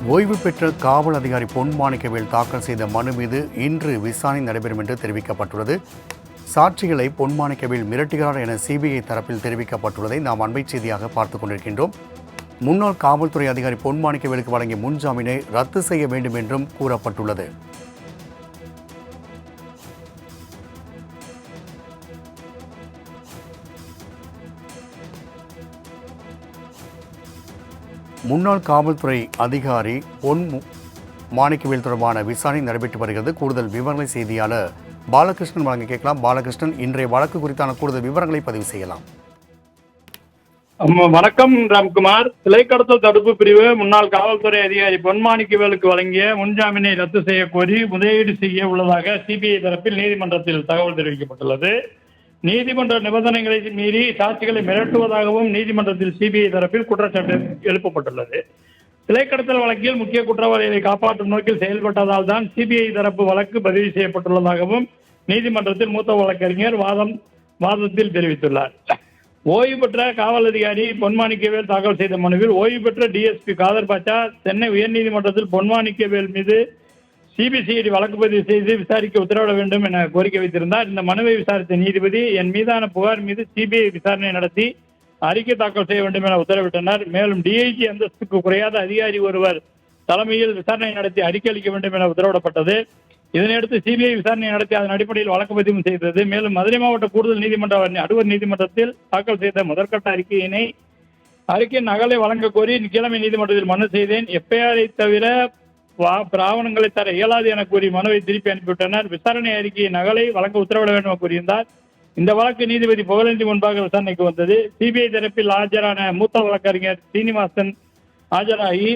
ஓய்வு பெற்ற காவல் அதிகாரி பொன் மாணிக்கவேல் தாக்கல் செய்த மனு மீது இன்று விசாரணை நடைபெறும் என்று தெரிவிக்கப்பட்டுள்ளது. சாட்சிகளை பொன் மாணிக்கவேல் மிரட்டுகிறார் என சிபிஐ தரப்பில் தெரிவிக்கப்பட்டுள்ளதை நாம் அண்மை செய்தியாக பார்த்துக் கொண்டிருக்கின்றோம். முன்னாள் காவல்துறை அதிகாரி பொன் மாணிக்கவேலுக்கு வழங்கிய முன்ஜாமீனை ரத்து செய்ய வேண்டும் என்றும் கூறப்பட்டுள்ளது. முன்னாள் காவல்துறை அதிகாரி பொன் மாணிக்கவேல் தொடர்பான விசாரணை நடைபெற்று வருகிறது. கூடுதல் விவரங்களை செய்தியாளர் பாலகிருஷ்ணன் வழங்க கேட்கலாம். பாலகிருஷ்ணன், இன்றைய வழக்கு குறித்தான கூடுதல் விவரங்களை பதிவு செய்யலாம். வணக்கம் ராம்குமார். சிலை கடத்தல் தடுப்பு பிரிவு முன்னாள் காவல்துறை அதிகாரி பொன் மாணிக்கவேலுக்கு வழங்கிய முன்ஜாமீனை ரத்து செய்ய கோரி முறையீடு செய்ய உள்ளதாக சிபிஐ தரப்பில் நீதிமன்றத்தில் தகவல் தெரிவிக்கப்பட்டுள்ளது. நீதிமன்ற நிபந்தனைகளை மீறி சாட்சிகளை மிரட்டுவதாகவும் நீதிமன்றத்தில் சிபிஐ தரப்பில் குற்றச்சாட்டு எழுப்பப்பட்டுள்ளது. சிலை கடத்தல் வழக்கில் முக்கிய குற்றவாளிகளை காப்பாற்றும் நோக்கில் செயல்பட்டதால் தான் சிபிஐ தரப்பு வழக்கு பதிவு செய்யப்பட்டுள்ளதாகவும் நீதிமன்றத்தில் மூத்த வழக்கறிஞர் வாதத்தில் தெரிவித்துள்ளார். ஓய்வு பெற்ற காவல் அதிகாரி பொன் மாணிக்கவேல் தாக்கல் செய்த மனுவில் ஓய்வு பெற்ற டிஎஸ்பி காதர் பாட்சா சென்னை உயர்நீதிமன்றத்தில் பொன் மாணிக்கவேல் மீது சிபிசிஐடி வழக்கு பதிவு செய்து விசாரிக்க உத்தரவிட வேண்டும் என கோரிக்கை வைத்திருந்தார். இந்த மனுவை விசாரித்த நீதிபதி என் மீதான புகார் மீது சிபிஐ விசாரணை நடத்தி அறிக்கை தாக்கல் செய்ய வேண்டும் என உத்தரவிட்டனர். மேலும் டிஐஜி அந்தஸ்துக்கு குறையாத அதிகாரி ஒருவர் தலைமையில் விசாரணை நடத்தி அறிக்கை அளிக்க வேண்டும் என உத்தரவிடப்பட்டது. இதனையடுத்து சிபிஐ விசாரணை நடத்தி அதன் அடிப்படையில் வழக்கு பதிவு செய்தது. மேலும் மதுரை மாவட்ட கூடுதல் நீதிமன்ற நடுவர் நீதிமன்றத்தில் தாக்கல் செய்த முதற்கட்ட அறிக்கையின் நகலை வழங்க கோரி கீழமை நீதிமன்றத்தில் மனு செய்தேன். எஃப்ஐஆரை தவிர ஆவணங்களை தர இயலாது என கூறி மனுவை திருப்பி அனுப்பிவிட்டனர். விசாரணை அறிக்கையின் நகலை வழங்க உத்தரவிட வேண்டும் என கூறியிருந்தார். இந்த வழக்கு நீதிபதி புகழேந்தி முன்பாக விசாரணைக்கு வந்தது. சிபிஐ தரப்பில் ஆஜரான மூத்த வழக்கறிஞர் சீனிவாசன் ஆஜராகி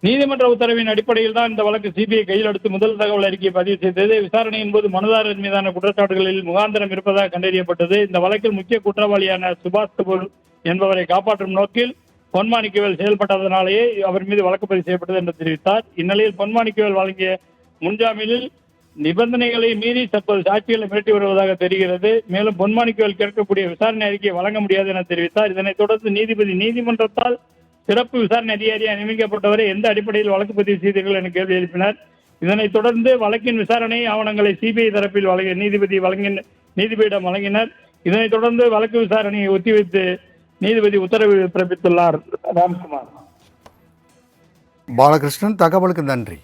நீதிமன்ற உத்தரவின் அடிப்படையில் தான் இந்த வழக்கு சிபிஐ கையில் எடுத்து முதல் தகவல் அறிக்கையை பதிவு செய்தது. விசாரணையின் போது மனுதாரர் மீதான குற்றச்சாட்டுகளில் முகாந்திரம் இருப்பதாக கண்டறியப்பட்டது. இந்த வழக்கில் முக்கிய குற்றவாளியான சுபாஷ் கபூர் என்பவரை காப்பாற்றும் நோக்கில் பொன் மாணிக்கவேல் செயல்பட்டதனாலேயே அவர் மீது வழக்கு பதிவு செய்யப்பட்டது என்று தெரிவித்தார். இந்நிலையில் பொன் மாணிக்கவேல் வழங்கிய முன்ஜாமீனில் நிபந்தனைகளை மீறி தற்போது சாட்சிகளை மிரட்டி வருவதாக தெரிகிறது. மேலும் பொன் மாணிக்கவேல் கேட்கக்கூடிய விசாரணை அறிக்கையை வழங்க முடியாது என தெரிவித்தார். இதனைத் தொடர்ந்து நீதிபதி நீதிமன்றத்தால் சிறப்பு விசாரணை அதிகாரியாக நியமிக்கப்பட்டவரை எந்த அடிப்படையில் வழக்கு பதிவு செய்தீர்கள் என கேள்வி எழுப்பினார். இதனைத் தொடர்ந்து வழக்கின் விசாரணை ஆவணங்களை சிபிஐ தரப்பில் நீதிபதியிடம் வழங்கினர். இதனைத் தொடர்ந்து வழக்கு விசாரணையை ஒத்திவைத்து நீதிபதி உத்தரவு பிறப்பித்துள்ளார். ராம்குமார். பாலகிருஷ்ணன், தகவலுக்கு நன்றி.